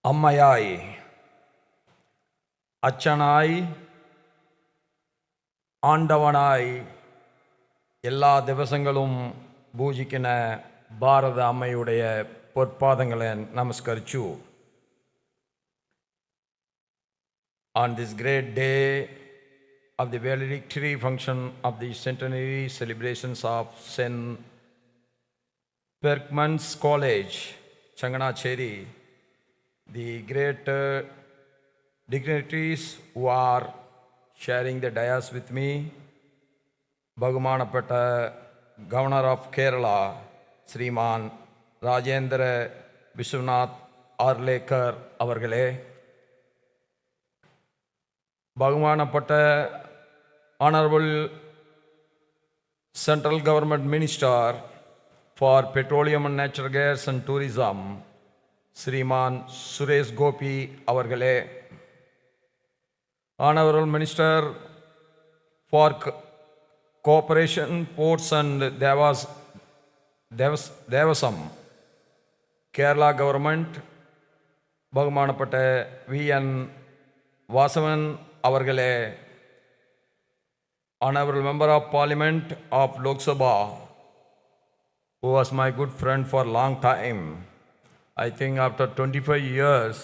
അമ്മയായി, അച്ഛനായി, ആണ്ടവനായി എല്ലാ ദിവസങ്ങളും പൂജിക്കുന്ന ഭാരത അമ്മയുടെ പൊற்பாதങ്ങളെ നമസ്കരിച്ചു. On this great day of the Valedictory function of the Centenary celebrations of St. Perkman's College, Changanacherry, the great dignitaries who are sharing the dais with me, ബഹുമാനപ്പെട്ട Governor of Kerala, ശ്രീമാൻ രാജേന്ദ്ര വിശ്വനാഥ് ആർലേക്കർ അവർകളെ, ബഹുമാനപ്പെട്ട Honorable Central Government Minister for Petroleum and Natural Gas and Tourism, Shriman Suresh Gopi അവർകളെ, Honorable Minister for Cooperation, Ports and Devasam, Kerala Government, ബഹുമാനപ്പെട്ട VN Vasavan അവർകളെ, Honorable Member of Parliament of Lok Sabha, who was my good friend for a long time. I think after 25 years,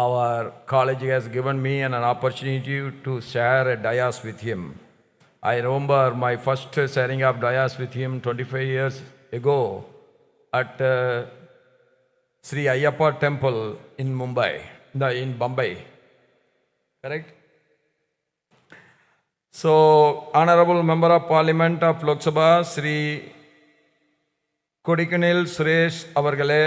our college has given me an opportunity to share a dais with him. I remember my first sharing of dais with him 25 years ago at Sri Ayyappa Temple in Bombay. Correct? So, Honorable Member of Parliament of Lok Sabha, Shri Kodikanil Suresh avargale,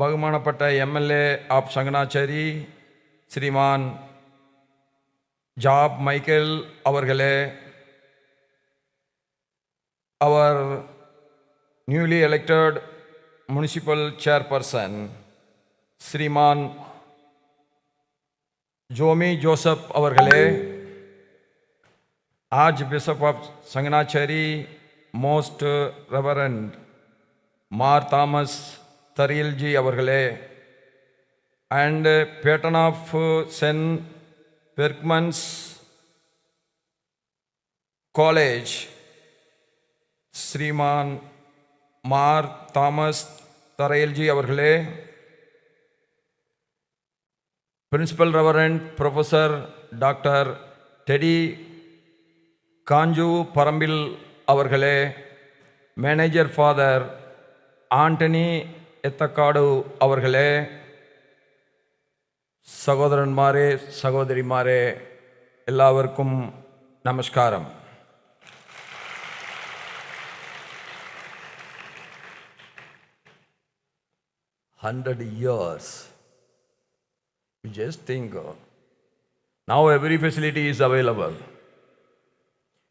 ബഹുമാനപ്പെട്ട MLA of Changanacherry, Shriman Job Maichil avargale, our newly elected municipal chairperson, Shriman Jomi Joseph avargale, Archbishop of Changanacherry, Most Reverend Mar Thomas Tharayil ji avargale, and patron of St. Perkman's College, Sriman Mar Thomas Tharayil ji avargale, Principal Reverend Professor Dr. Teddy Kanju Parambil avargale, Manager Father Anthony Ethakkad അവർകളെ, സഹോദരന്മാരെ സഹോദരിമാരെ എല്ലാവർക്കും നമസ്കാരം. Hundred years. You just think, now every facility is available.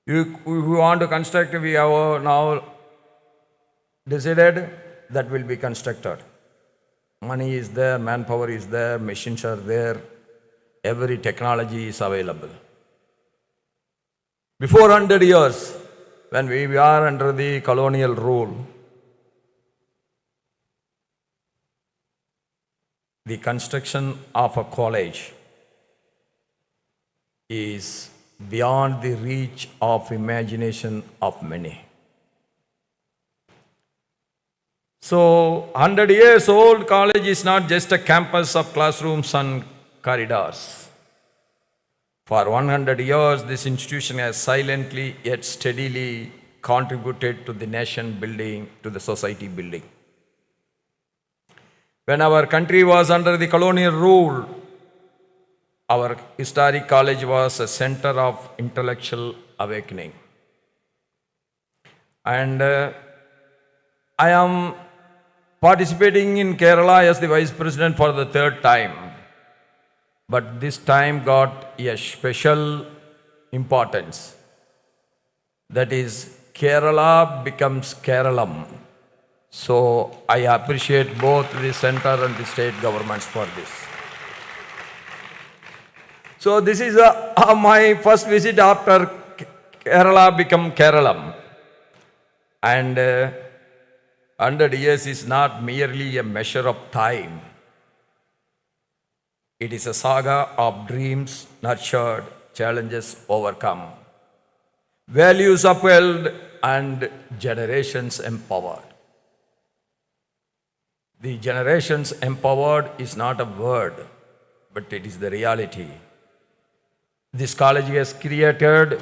If you want to construct, we have now decided that will be constructed. Money is there, manpower is there, machines are there, every technology is available. Before 100 years, when we are under the colonial rule, the construction of a college is beyond the reach of imagination of many. So, 100 years old college is not just a campus of classrooms and corridors. For 100 years, this institution has silently yet steadily contributed to the nation building, to the society building. When our country was under the colonial rule, our historic college was a center of intellectual awakening. And I am participating in Kerala as the Vice President for the third time. But this time got a special importance. That is, Kerala becomes Keralam. So I appreciate both the center and the state governments for this. So this is my first visit after Kerala become Keralam. And 100 years is not merely a measure of time. It is a saga of dreams nurtured, challenges overcome, values upheld, and generations empowered. The generations empowered is not a word, but it is the reality. This college has created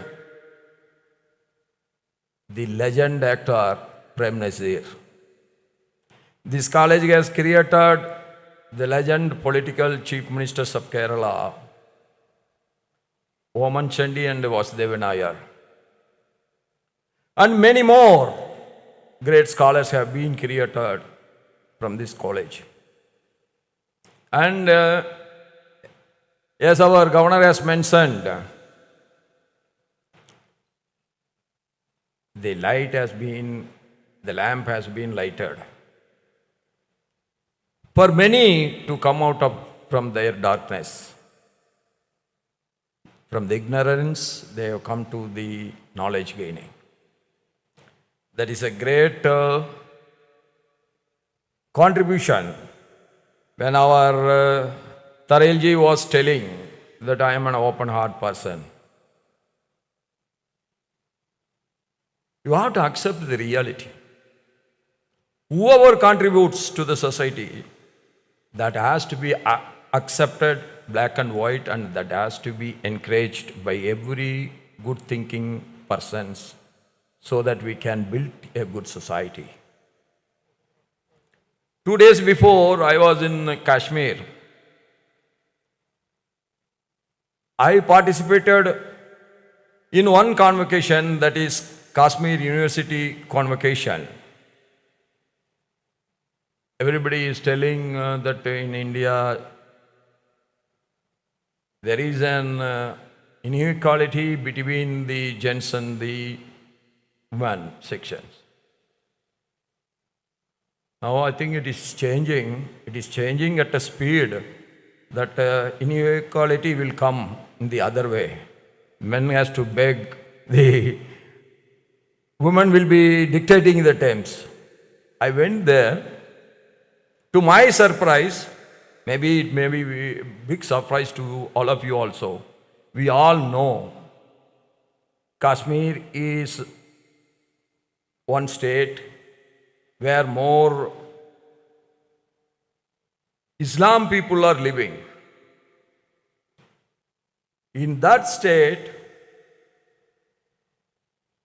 the legend actor Prem Nazir. This college has created the legend political chief ministers of Kerala, Oman Chandi and Vasudevan Nair. And many more great scholars have been created from this college. And as our governor has mentioned, the lamp has been lighted for many to come from their darkness. From the ignorance, they have come to the knowledge gaining. That is a great contribution. When our Tharayil ji was telling that I am an open heart person, you have to accept the reality. Whoever contributes to the society, that has to be accepted black and white, and that has to be encouraged by every good thinking persons, so that we can build a good society. 2 days before, I was in Kashmir. I participated in one convocation, that is Kashmir University convocation. Everybody is telling that in India there is an inequality between the gents and the women sections. Now I think it is changing. It is changing at a speed that inequality will come in the other way. Men has to beg, the women will be dictating the terms. I went there. To my surprise, maybe it may be a big surprise to all of you also, we all know Kashmir is one state where more Islam people are living. In that state,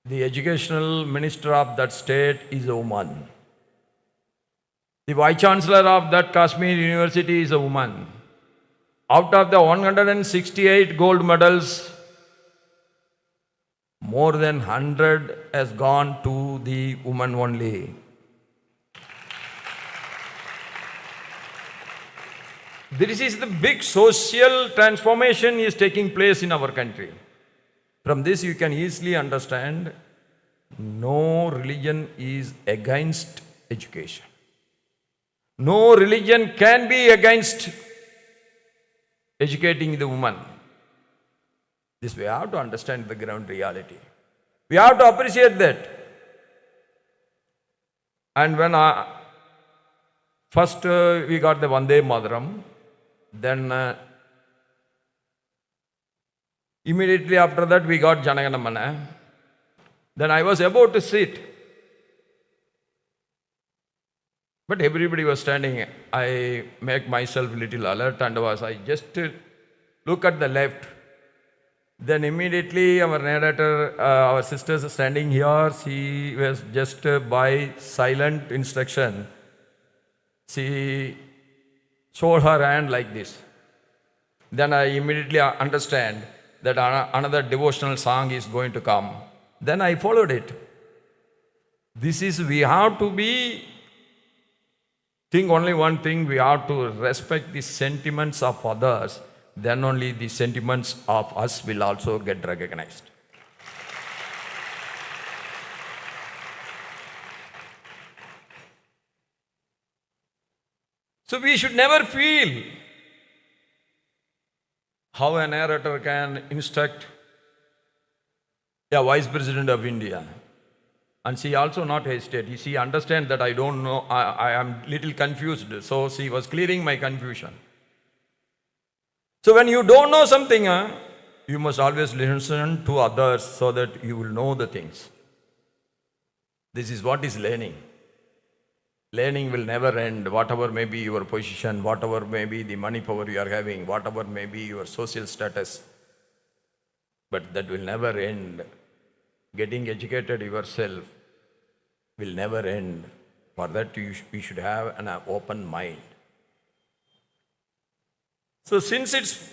the educational minister of that state is a woman. The Vice Chancellor of that Kashmir University is a woman. Out of the 168 gold medals, more than 100 has gone to the woman only. This is the big social transformation is taking place in our country. From this you can easily understand, no religion is against education. No religion can be against educating the woman. This we have to understand the ground reality. We have to appreciate that. And when first we got the Vande Mataram, then immediately after that we got Janagana Mana. Then I was about to sit. But everybody was standing. I make myself a little alert and I just look at the left. Then immediately our narrator, our sisters standing here, she was just by silent instruction, she showed her hand like this. Then I immediately understand that another devotional song is going to come. Then I followed it. We have to think only one thing, we have to respect the sentiments of others, then only the sentiments of us will also get recognized. So we should never feel how a narrator can instruct a Vice President of India. And she also not hesitate. She understand that I don't know, I am little confused. So she was clearing my confusion. So when you don't know something, you must always listen to others so that you will know the things. This is what is learning. Learning will never end, whatever may be your position, whatever may be the money power you are having, whatever may be your social status. But that will never end. Getting educated yourself will never end. For that we should have an open mind. So since its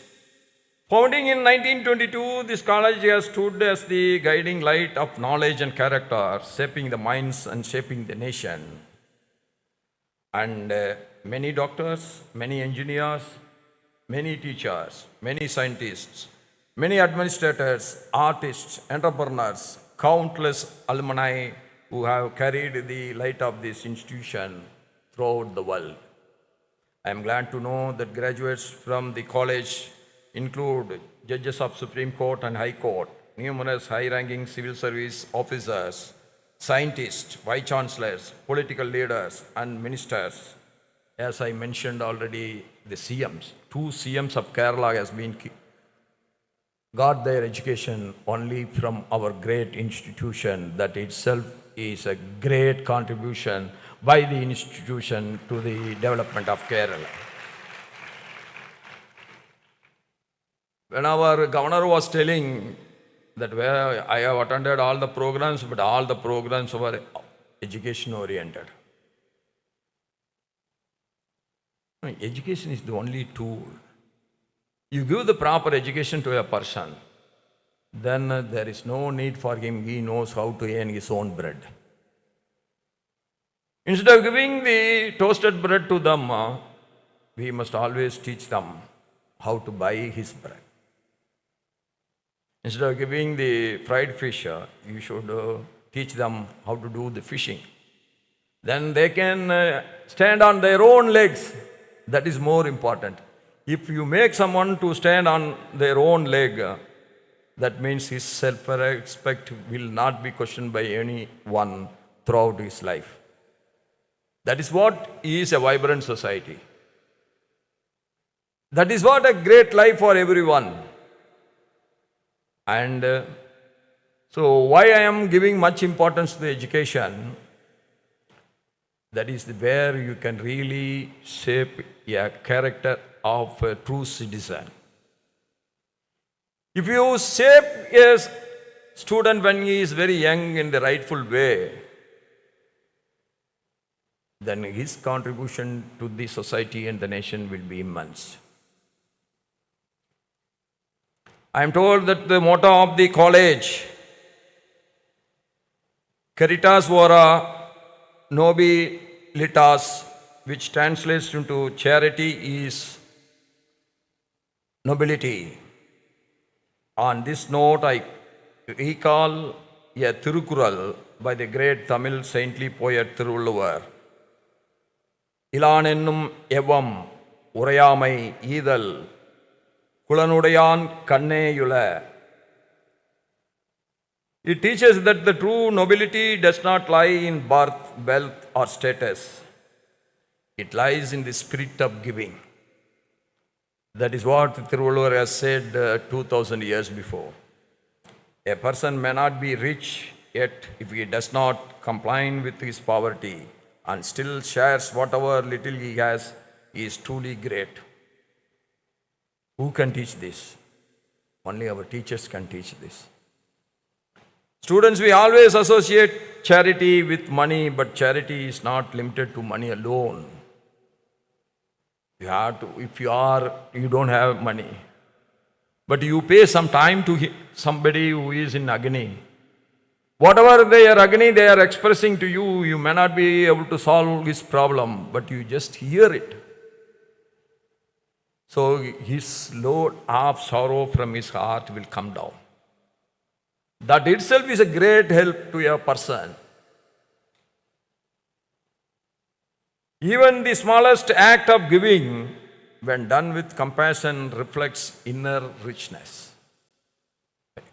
founding in 1922, this college has stood as the guiding light of knowledge and character, shaping the minds and shaping the nation. And many doctors, many engineers, many teachers, many scientists, many administrators, artists, entrepreneurs, countless alumni who have carried the light of this institution throughout the world. I am glad to know that graduates from the college include judges of Supreme Court and High Court, numerous high-ranking civil service officers, scientists, vice chancellors, political leaders, and ministers. As I mentioned already, the CMs, 2 CMs of Kerala has been got their education only from our great institution. That itself is a great contribution by the institution to the development of Kerala. When our governor was telling that where I have attended all the programs, but all the programs were education oriented. Education is the only tool. You give the proper education to a person, then there is no need for him. He knows how to earn his own bread. Instead of giving the toasted bread to them, we must always teach them how to buy his bread. Instead of giving the fried fish, you should teach them how to do the fishing. Then they can stand on their own legs. That is more important. If you make someone to stand on their own leg, that means his self-respect will not be questioned by anyone throughout his life. That is what is a vibrant society. That is what a great life for everyone. And so why I am giving much importance to education, that is where you can really shape a character of a true citizen. If you shape a student when he is very young in the rightful way, then his contribution to the society and the nation will be immense. I am told that the motto of the college, Caritas Ora Nobilitas, which translates into charity, is nobility. On this note, I recall a Thirukural by the great Tamil saintly poet Thiruvalluvar. Ilanennum evam urayamai idal Kulanudayan kanneyula. It teaches that the true nobility does not lie in birth, wealth, or status. It lies in the spirit of giving. That is what Thiruvalluvar has said 2000 years before. A person may not be rich, yet if he does not comply with his poverty and still shares whatever little he has, he is truly great. Who can teach this? Only our teachers can teach this. Students, we always associate charity with money, but charity is not limited to money alone. You have to, if you don't have money, but you pay some time to somebody who is in agony. Whatever their agony they are expressing to you, you may not be able to solve his problem, but you just hear it. So his load of sorrow from his heart will come down. That itself is a great help to a person. Even the smallest act of giving, when done with compassion, reflects inner richness.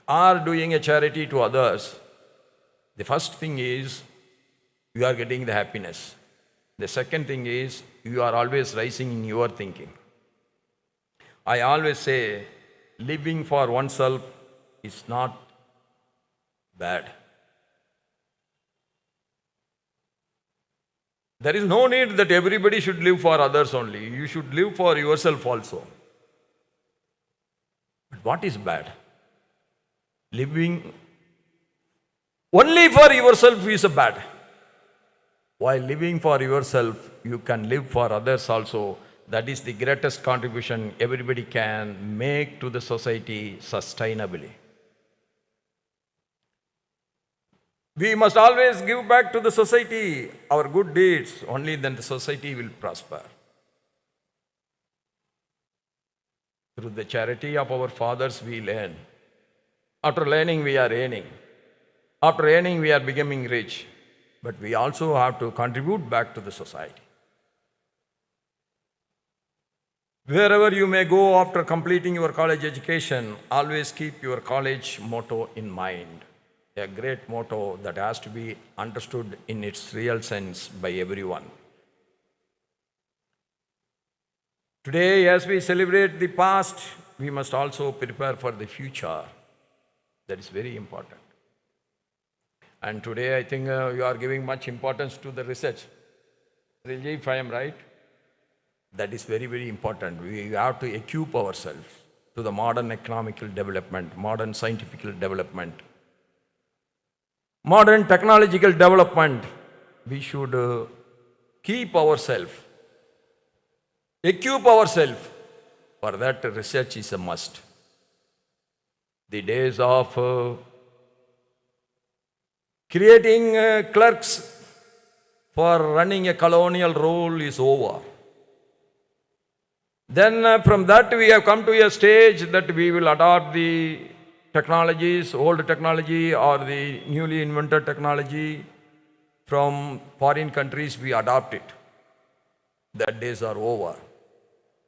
Or doing a charity to others, The first thing is you are getting the happiness. The second thing is you are always rising in your thinking. I always say living for oneself is not bad. There is no need that everybody should live for others only. You should live for yourself also. But what is bad? Living only for yourself is bad. While living for yourself, you can live for others also. That is the greatest contribution everybody can make to the society sustainably. We must always give back to the society our good deeds. Only then the society will prosper. Through the charity of our fathers, we learn. After learning, we are earning. After earning, we are becoming rich. But we also have to contribute back to the society. Wherever you may go after completing your college education, always keep your college motto in mind. A great motto that has to be understood in its real sense by everyone. Today, as we celebrate the past, we must also prepare for the future. That is very important. And today, I think you are giving much importance to the research. If I am right, that is very, very important. We have to equip ourselves to the modern economical development, modern scientific development, modern technological development. We should keep ourselves, equip ourselves. For that, research is a must. The days of creating clerks for running a colonial rule is over. Then from that we have come to a stage that we will adopt the technologies, old technology or the newly invented technology from foreign countries, we adopt it. That days are over.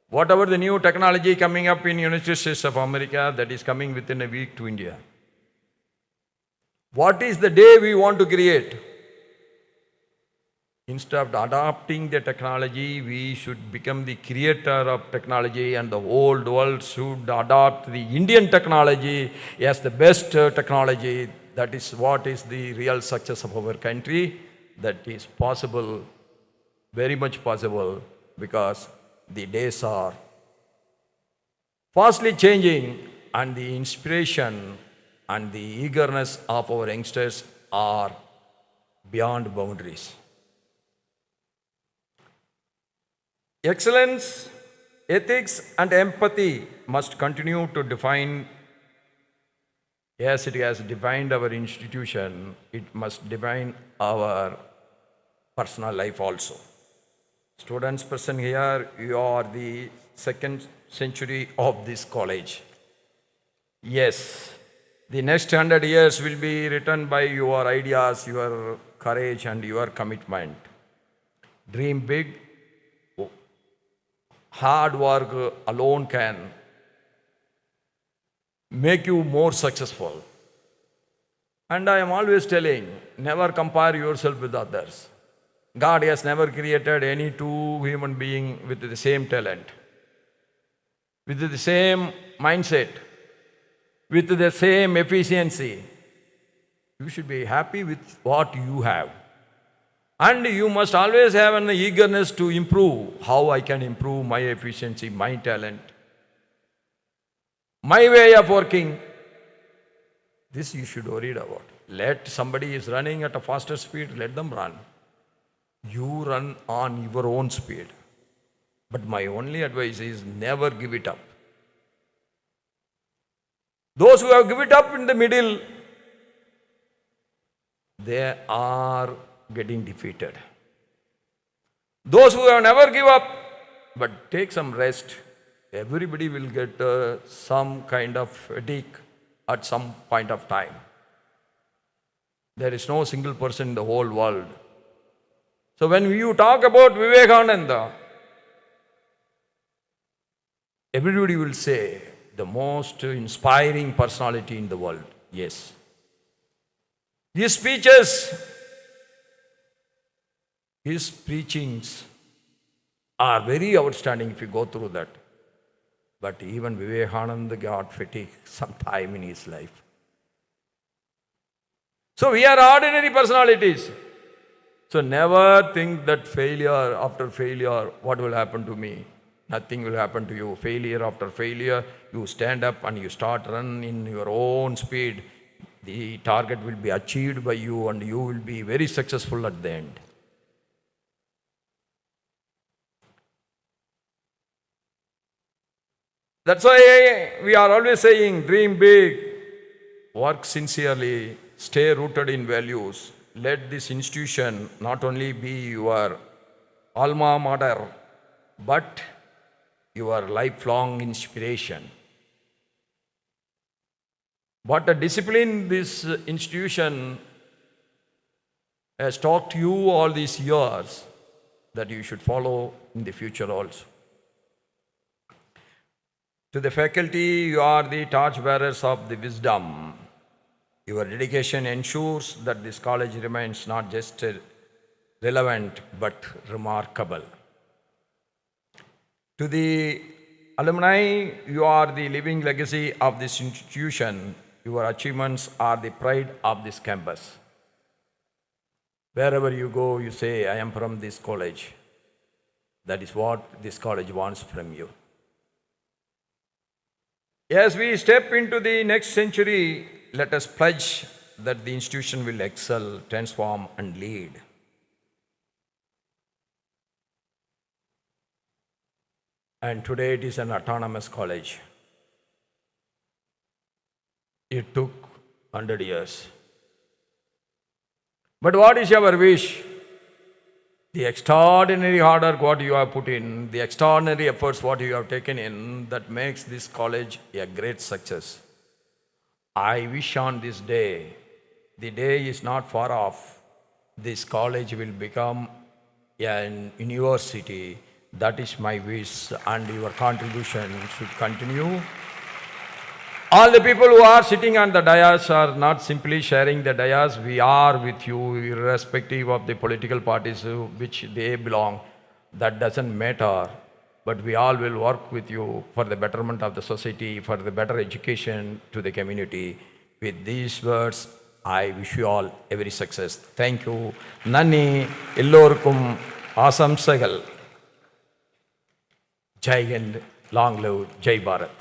Whatever the new technology coming up in United States of America, that is coming within a week to India. What is the day we want to create? Instead of adopting the technology, we should become the creator of technology, and the whole world should adopt the Indian technology as the best technology. That is what is the real success of our country. That is possible, very much possible, because the days are fastly changing and the inspiration and the eagerness of our youngsters are beyond boundaries. Excellence, ethics, and empathy must continue to define, as it has defined our institution, it must define our personal life also. Students present here, you are the second century of this college. Yes, the next 100 years will be written by your ideas, your courage, and your commitment. Dream big. Hard work alone can make you more successful. And I am always telling, never compare yourself with others. God has never created any two human beings with the same talent, with the same mindset, with the same efficiency. You should be happy with what you have. And you must always have an eagerness to improve. How I can improve my efficiency, my talent, my way of working. This you should worry about. Let somebody is running at a faster speed, let them run. You run on your own speed. But my only advice is never give it up. Those who have given it up in the middle, they are getting defeated. Those who have never give up but take some rest, everybody will get some kind of fatigue at some point of time. There is no single person in the whole world. So when you talk about Vivekananda, everybody will say the most inspiring personality in the world. Yes. His speeches, his preachings are very outstanding if you go through that. But even Vivekananda got fatigue sometime in his life. So we are ordinary personalities. So never think that failure after failure, what will happen to me? Nothing will happen to you. Failure after failure, you stand up and you start run in your own speed. The target will be achieved by you and you will be very successful at the end. That's why we are always saying, dream big, work sincerely, stay rooted in values. Let this institution not only be your alma mater, but your lifelong inspiration. What a discipline this institution has taught you all these years that you should follow in the future also. To the faculty, you are the torchbearers of the wisdom. Your dedication ensures that this college remains not just relevant but remarkable. To the alumni, you are the living legacy of this institution. Your achievements are the pride of this campus. Wherever you go, you say, I am from this college. That is what this college wants from you. As we step into the next century, let us pledge that the institution will excel, transform, and lead. And today it is an autonomous college. It took 100 years. But what is your wish? The extraordinary hard work what you have put in, the extraordinary efforts what you have taken in, that makes this college a great success. I wish on this day, the day is not far off, this college will become an university. That is my wish, and your contribution should continue. All the people who are sitting on the dais are not simply sharing the dais. We are with you, irrespective of the political parties which they belong. That doesn't matter. But we all will work with you for the betterment of the society, for the better education to the community. With these words, I wish you all every success. Thank you. Nani Illorkum Asamsagal. Jai Hind, long live Jai Bharat.